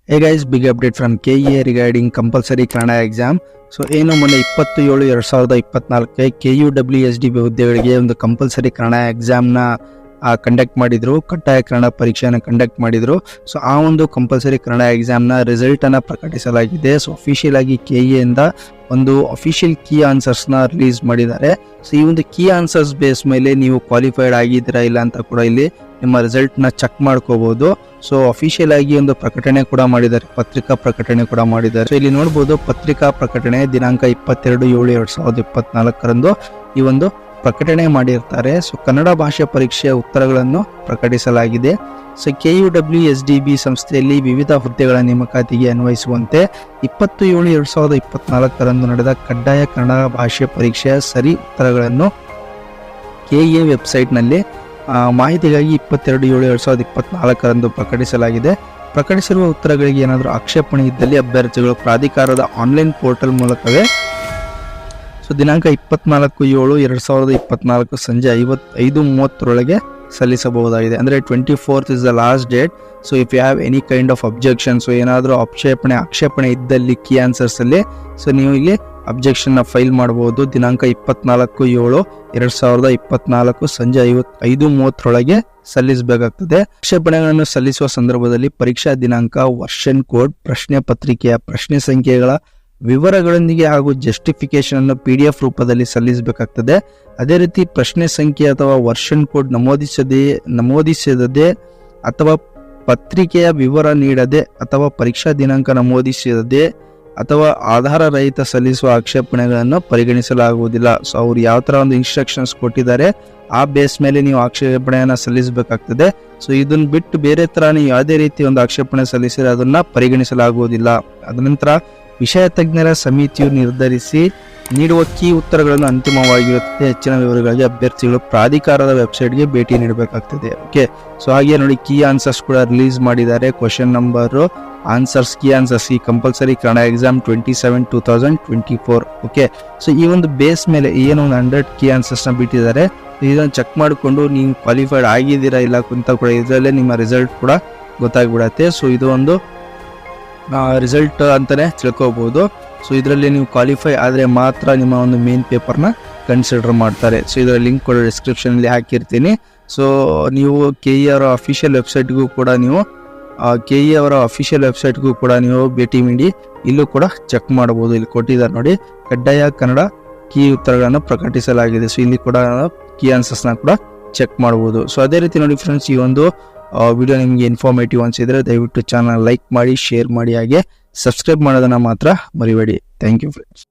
Hey guys, big update from KEA regarding compulsory Kannada exam. So ಏನು ಮೊನ್ನೆ 27/2024 KUWSDB ಹುದ್ದೆಗಳಿಗೆ ಒಂದು ಕಂಪಲ್ಸರಿ ಕನ್ನಡ ಎಕ್ಸಾಮ್ನ ಕಂಡಕ್ಟ್ ಮಾಡಿದ್ರು, ಕಡ್ಡಾಯ ಕನ್ನಡ ಪರೀಕ್ಷೆಯನ್ನು ಕಂಡಕ್ಟ್ ಮಾಡಿದ್ರು. ಸೊ ಆ ಒಂದು ಕಂಪಲ್ಸರಿ ಕನ್ನಡ ಎಕ್ಸಾಮ್ನ ರಿಸಲ್ಟನ್ನು ಪ್ರಕಟಿಸಲಾಗಿದೆ. ಸೊ ಅಫಿಷಿಯಲ್ ಆಗಿ KEA ಇಂದ ಒಂದು ಅಫಿಷಿಯಲ್ ಕೀ ಆನ್ಸರ್ಸ್ನ ರಿಲೀಸ್ ಮಾಡಿದ್ದಾರೆ. ಸೊ ಈ ಒಂದು ಕೀ ಆನ್ಸರ್ಸ್ ಬೇಸ್ ಮೇಲೆ ನೀವು ಕ್ವಾಲಿಫೈಡ್ ಆಗಿದ್ದೀರಾ ಇಲ್ಲ ಅಂತ ಕೂಡ ಇಲ್ಲಿ ನಿಮ್ಮ ರಿಸಲ್ಟ್ನ ಚೆಕ್ ಮಾಡ್ಕೋಬಹುದು. ಸೊ ಅಫಿಷಿಯಲ್ ಆಗಿ ಒಂದು ಪ್ರಕಟಣೆ ಕೂಡ ಮಾಡಿದ್ದಾರೆ, ಪತ್ರಿಕಾ ಪ್ರಕಟಣೆ ಕೂಡ ಮಾಡಿದ್ದಾರೆ. ಸೊ ಇಲ್ಲಿ ನೋಡಬಹುದು, ಪತ್ರಿಕಾ ಪ್ರಕಟಣೆ ದಿನಾಂಕ 22/7/2024 ಈ ಒಂದು ಪ್ರಕಟಣೆ ಮಾಡಿರ್ತಾರೆ. ಸೊ ಕನ್ನಡ ಭಾಷೆ ಪರೀಕ್ಷೆಯ ಉತ್ತರಗಳನ್ನು ಪ್ರಕಟಿಸಲಾಗಿದೆ. ಸೊ KUWSDB ಸಂಸ್ಥೆಯಲ್ಲಿ ವಿವಿಧ ಹುದ್ದೆಗಳ ನೇಮಕಾತಿಗೆ ಅನ್ವಯಿಸುವಂತೆ 27/2024 ನಡೆದ ಕಡ್ಡಾಯ ಕನ್ನಡ ಭಾಷೆ ಪರೀಕ್ಷೆಯ ಸರಿ ಉತ್ತರಗಳನ್ನು KEA ವೆಬ್ಸೈಟ್ನಲ್ಲಿ ಮಾಹಿತಿಗಾಗಿ 22/7/2024 ಪ್ರಕಟಿಸಲಾಗಿದೆ. ಪ್ರಕಟಿಸಿರುವ ಉತ್ತರಗಳಿಗೆ ಏನಾದರೂ ಆಕ್ಷೇಪಣೆ ಇದ್ದಲ್ಲಿ ಅಭ್ಯರ್ಥಿಗಳು ಪ್ರಾಧಿಕಾರದ ಆನ್ಲೈನ್ ಪೋರ್ಟಲ್ ಮೂಲಕವೇ ಸೊ ದಿನಾಂಕ 24/7/2024 ಸಂಜೆ 5:30 ಸಲ್ಲಿಸಬಹುದಾಗಿದೆ. ಅಂದರೆ 24th is the last date. So if you have any kind of objection, so ಏನಾದರೂ ಆಕ್ಷೇಪಣೆ ಇದ್ದಲ್ಲಿ ಕೀ ಆನ್ಸರ್ಸ್ ಅಲ್ಲಿ, ಸೊ ನೀವು ಇಲ್ಲಿ ಅಬ್ಜೆಕ್ಷನ್ ಫೈಲ್ ಮಾಡಬಹುದು. ದಿನಾಂಕ 24/7/2024 ಸಂಜೆ 5:30 ಸಲ್ಲಿಸಬೇಕಾಗ್ತದೆ. ಆಕ್ಷೇಪಣೆಗಳನ್ನು ಸಲ್ಲಿಸುವ ಸಂದರ್ಭದಲ್ಲಿ ಪರೀಕ್ಷಾ ದಿನಾಂಕ, ವರ್ಷನ್ ಕೋಡ್, ಪ್ರಶ್ನೆ ಪತ್ರಿಕೆಯ ಪ್ರಶ್ನೆ ಸಂಖ್ಯೆಗಳ ವಿವರಗಳೊಂದಿಗೆ ಹಾಗೂ ಜಸ್ಟಿಫಿಕೇಶನ್ ಅನ್ನು PDF ರೂಪದಲ್ಲಿ ಸಲ್ಲಿಸಬೇಕಾಗ್ತದೆ. ಅದೇ ರೀತಿ ಪ್ರಶ್ನೆ ಸಂಖ್ಯೆ ಅಥವಾ ವರ್ಷನ್ ಕೋಡ್ ನಮೂದಿಸದೇ ಅಥವಾ ಪತ್ರಿಕೆಯ ವಿವರ ನೀಡದೆ ಅಥವಾ ಪರೀಕ್ಷಾ ದಿನಾಂಕ ನಮೂದಿಸದೆ ಅಥವಾ ಆಧಾರ ರಹಿತ ಸಲ್ಲಿಸುವ ಆಕ್ಷೇಪಣೆಗಳನ್ನು ಪರಿಗಣಿಸಲಾಗುವುದಿಲ್ಲ. ಸೊ ಅವ್ರು ಯಾವ ತರ ಒಂದು ಇನ್ಸ್ಟ್ರಕ್ಷನ್ಸ್ ಕೊಟ್ಟಿದ್ದಾರೆ ಆ ಬೇಸ್ ಮೇಲೆ ನೀವು ಆಕ್ಷೇಪಣೆಯನ್ನು ಸಲ್ಲಿಸಬೇಕಾಗ್ತದೆ. ಸೊ ಇದನ್ನ ಬಿಟ್ಟು ಬೇರೆ ತರ ನೀವು ಯಾವುದೇ ರೀತಿ ಒಂದು ಆಕ್ಷೇಪಣೆ ಸಲ್ಲಿಸಿದ್ರೆ ಅದನ್ನ ಪರಿಗಣಿಸಲಾಗುವುದಿಲ್ಲ. ಅದ ನಂತರ ವಿಷಯ ತಜ್ಞರ ಸಮಿತಿಯು ನಿರ್ಧರಿಸಿ ನೀಡುವ ಕೀ ಉತ್ತರಗಳನ್ನು ಅಂತಿಮವಾಗಿರುತ್ತದೆ. ಹೆಚ್ಚಿನ ವಿವರಗಳಿಗೆ ಅಭ್ಯರ್ಥಿಗಳು ಪ್ರಾಧಿಕಾರದ ವೆಬ್ಸೈಟ್ಗೆ ಭೇಟಿ ನೀಡಬೇಕಾಗ್ತದೆ. ಓಕೆ, ಸೊ ಹಾಗೆ ನೋಡಿ, ಕೀ ಆನ್ಸರ್ಸ್ ಕೂಡ ರಿಲೀಸ್ ಮಾಡಿದ್ದಾರೆ. Question number answers, key answers ಈ compulsory Kannada exam 27/2024. Okay, so ಈ ಒಂದು ಬೇಸ್ ಮೇಲೆ ಏನು ಒಂದು 100 ಕೀ ಆನ್ಸರ್ಸ್ನ ಬಿಟ್ಟಿದ್ದಾರೆ. ಇದನ್ನು ಚೆಕ್ ಮಾಡಿಕೊಂಡು ನೀವು ಕ್ವಾಲಿಫೈಡ್ ಆಗಿದ್ದೀರಾ ಇಲ್ಲ ಅಂತ ಕೂಡ ಇದರಲ್ಲೇ ನಿಮ್ಮ ರಿಸಲ್ಟ್ ಕೂಡ ಗೊತ್ತಾಗ್ಬಿಡತ್ತೆ. ಸೊ ಇದು ಒಂದು ರಿಸಲ್ಟ್ ಅಂತಾನೆ ತಿಳ್ಕೋಬಹುದು. ಸೊ ಇದರಲ್ಲಿ ನೀವು ಕ್ವಾಲಿಫೈ ಆದರೆ ಮಾತ್ರ ನಿಮ್ಮ ಒಂದು ಮೇನ್ ಪೇಪರ್ನ ಕನ್ಸಿಡರ್ ಮಾಡ್ತಾರೆ. ಸೊ ಇದರ ಲಿಂಕ್ ಕೂಡ ಡಿಸ್ಕ್ರಿಪ್ಷನಲ್ಲಿ ಹಾಕಿರ್ತೀನಿ. ಸೊ ನೀವು KEA ಅವರ ಅಫಿಷಿಯಲ್ ವೆಬ್ಸೈಟ್ಗೂ ಕೂಡ ನೀವು ಭೇಟಿ ನೀಡಿ ಇಲ್ಲೂ ಕೂಡ ಚೆಕ್ ಮಾಡಬಹುದು. ಇಲ್ಲಿ ಕೊಟ್ಟಿದ್ದಾರೆ ನೋಡಿ, ಕಡ್ಡಾಯ ಕನ್ನಡ ಕೀ ಉತ್ತರಗಳನ್ನು ಪ್ರಕಟಿಸಲಾಗಿದೆ. ಸೊ ಇಲ್ಲಿ ಕೂಡ ಕೀ ಆನ್ಸರ್ಸ್ನ ಕೂಡ ಚೆಕ್ ಮಾಡಬಹುದು. ಸೊ ಅದೇ ರೀತಿ ನೋಡಿ ಫ್ರೆಂಡ್ಸ್, ಈ ಒಂದು ವಿಡಿಯೋ ನಿಮಗೆ ಇನ್ಫಾರ್ಮೇಟಿವ್ ಅನಿಸಿದ್ರೆ ದಯವಿಟ್ಟು ಚಾನಲ್ ಲೈಕ್ ಮಾಡಿ, ಶೇರ್ ಮಾಡಿ, ಹಾಗೆ ಸಬ್ಸ್ಕ್ರೈಬ್ ಮಾಡೋದನ್ನ ಮಾತ್ರ ಮರಿಬೇಡಿ. Thank you friends.